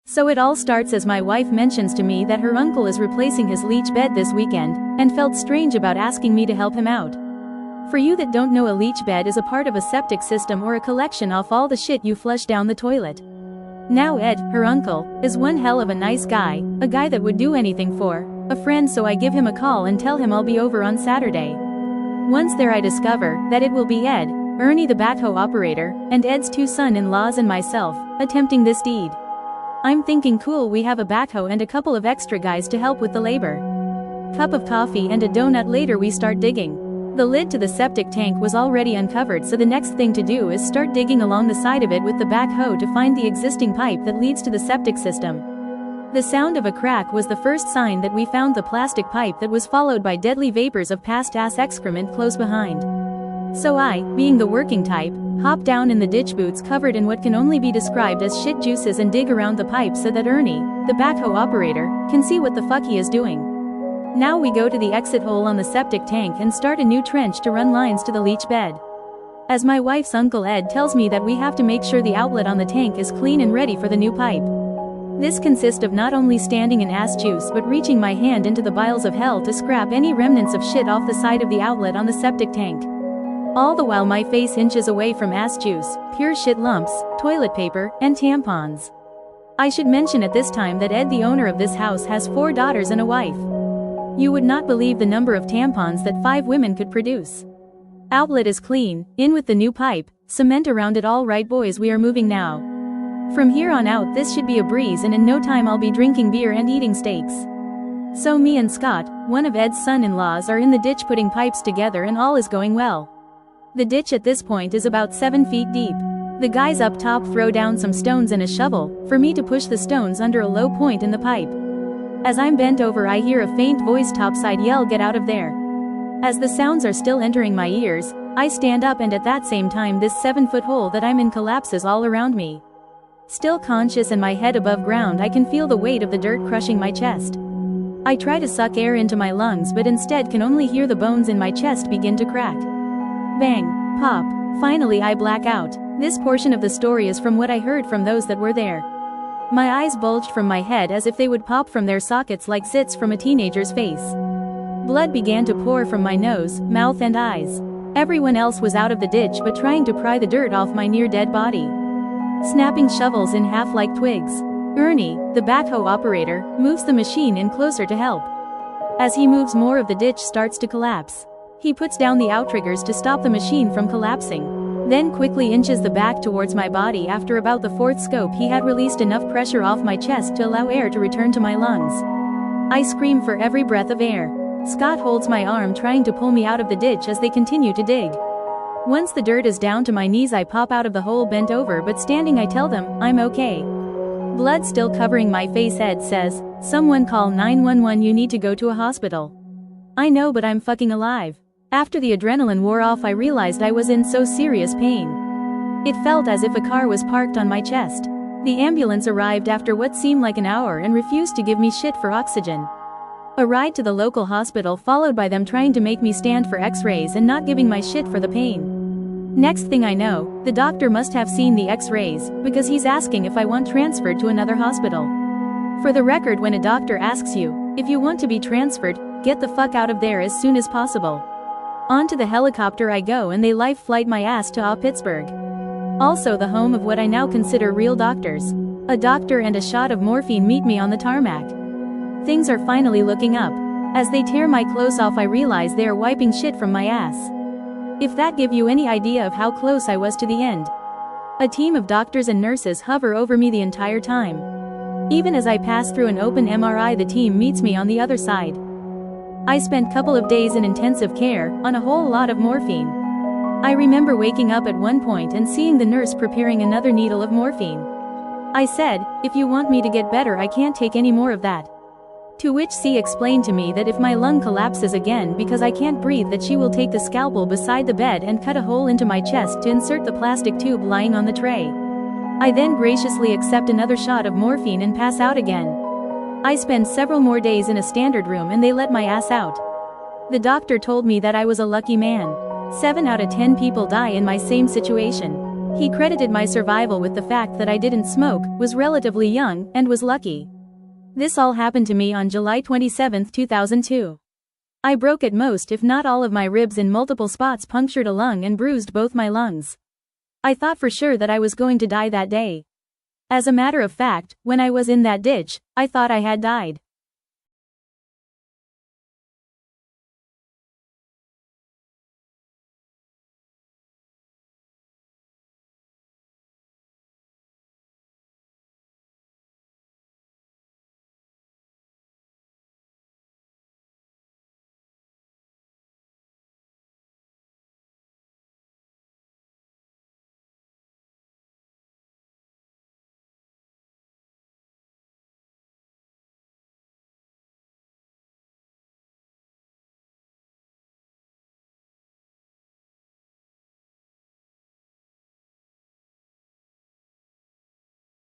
So it all starts as my wife mentions to me that her uncle is replacing his leech bed this weekend, and felt strange about asking me to help him out. For you that don't know, a leech bed is a part of a septic system or a collection of all the shit you flush down the toilet. Now Ed, her uncle, is one hell of a nice guy, a guy that would do anything for a friend, so I give him a call and tell him I'll be over on Saturday. Once there I discover that it will be Ed, Ernie the backhoe operator, and Ed's two son-in-laws and myself, attempting this deed. I'm thinking cool, we have a backhoe and a couple of extra guys to help with the labor. Cup of coffee and a donut later we start digging. The lid to the septic tank was already uncovered, so the next thing to do is start digging along the side of it with the backhoe to find the existing pipe that leads to the septic system. The sound of a crack was the first sign that we found the plastic pipe that was followed by deadly vapors of past ass excrement close behind. So I, being the working type, hop down in the ditch boots covered in what can only be described as shit juices and dig around the pipe so that Ernie, the backhoe operator, can see what the fuck he is doing. Now we go to the exit hole on the septic tank and start a new trench to run lines to the leach bed. As my wife's uncle Ed tells me that we have to make sure the outlet on the tank is clean and ready for the new pipe. This consists of not only standing in ass juice but reaching my hand into the biles of hell to scrap any remnants of shit off the side of the outlet on the septic tank. All the while my face inches away from ass juice, pure shit lumps, toilet paper, and tampons. I should mention at this time that Ed, the owner of this house, has 4 daughters and a wife. You would not believe the number of tampons that 5 women could produce. Outlet is clean, in with the new pipe, cement around it. All right boys, we are moving now. From here on out this should be a breeze, and in no time I'll be drinking beer and eating steaks. So me and Scott, one of Ed's son-in-laws, are in the ditch putting pipes together and all is going well. The ditch at this point is about 7 feet deep. The guys up top throw down some stones and a shovel, for me to push the stones under a low point in the pipe. As I'm bent over I hear a faint voice topside yell, "Get out of there." As the sounds are still entering my ears, I stand up, and at that same time this 7-foot hole that I'm in collapses all around me. Still conscious and my head above ground, I can feel the weight of the dirt crushing my chest. I try to suck air into my lungs but instead can only hear the bones in my chest begin to crack. Bang, pop, finally I black out. This portion of the story is from what I heard from those that were there. My eyes bulged from my head as if they would pop from their sockets like zits from a teenager's face. Blood began to pour from my nose, mouth and eyes. Everyone else was out of the ditch but trying to pry the dirt off my near-dead body. Snapping shovels in half like twigs. Ernie, the backhoe operator, moves the machine in closer to help. As he moves, more of the ditch starts to collapse. He puts down the outriggers to stop the machine from collapsing, then quickly inches the back towards my body. After about the 4th scope he had released enough pressure off my chest to allow air to return to my lungs. I scream for every breath of air. Scott holds my arm trying to pull me out of the ditch as they continue to dig. Once the dirt is down to my knees I pop out of the hole bent over but standing. I tell them, I'm okay. Blood still covering my face. Ed says, "Someone call 911, you need to go to a hospital." I know, but I'm fucking alive. After the adrenaline wore off I realized I was in so serious pain. It felt as if a car was parked on my chest. The ambulance arrived after what seemed like an hour and refused to give me shit for oxygen. A ride to the local hospital followed by them trying to make me stand for x-rays and not giving my shit for the pain. Next thing I know, the doctor must have seen the x-rays, because he's asking if I want transferred to another hospital. For the record, when a doctor asks you if you want to be transferred, get the fuck out of there as soon as possible. Onto the helicopter I go and they life flight my ass to Pittsburgh. Also the home of what I now consider real doctors. A doctor and a shot of morphine meet me on the tarmac. Things are finally looking up. As they tear my clothes off I realize they are wiping shit from my ass. If that give you any idea of how close I was to the end. A team of doctors and nurses hover over me the entire time. Even as I pass through an open MRI the team meets me on the other side. I spent couple of days in intensive care, on a whole lot of morphine. I remember waking up at one point and seeing the nurse preparing another needle of morphine. I said, "If you want me to get better I can't take any more of that." To which she explained to me that if my lung collapses again because I can't breathe that she will take the scalpel beside the bed and cut a hole into my chest to insert the plastic tube lying on the tray. I then graciously accept another shot of morphine and pass out again. I spend several more days in a standard room and they let my ass out. The doctor told me that I was a lucky man. 7 out of 10 people die in my same situation. He credited my survival with the fact that I didn't smoke, was relatively young, and was lucky. This all happened to me on July 27, 2002. I broke at most if not all of my ribs in multiple spots, punctured a lung and bruised both my lungs. I thought for sure that I was going to die that day. As a matter of fact, when I was in that ditch, I thought I had died.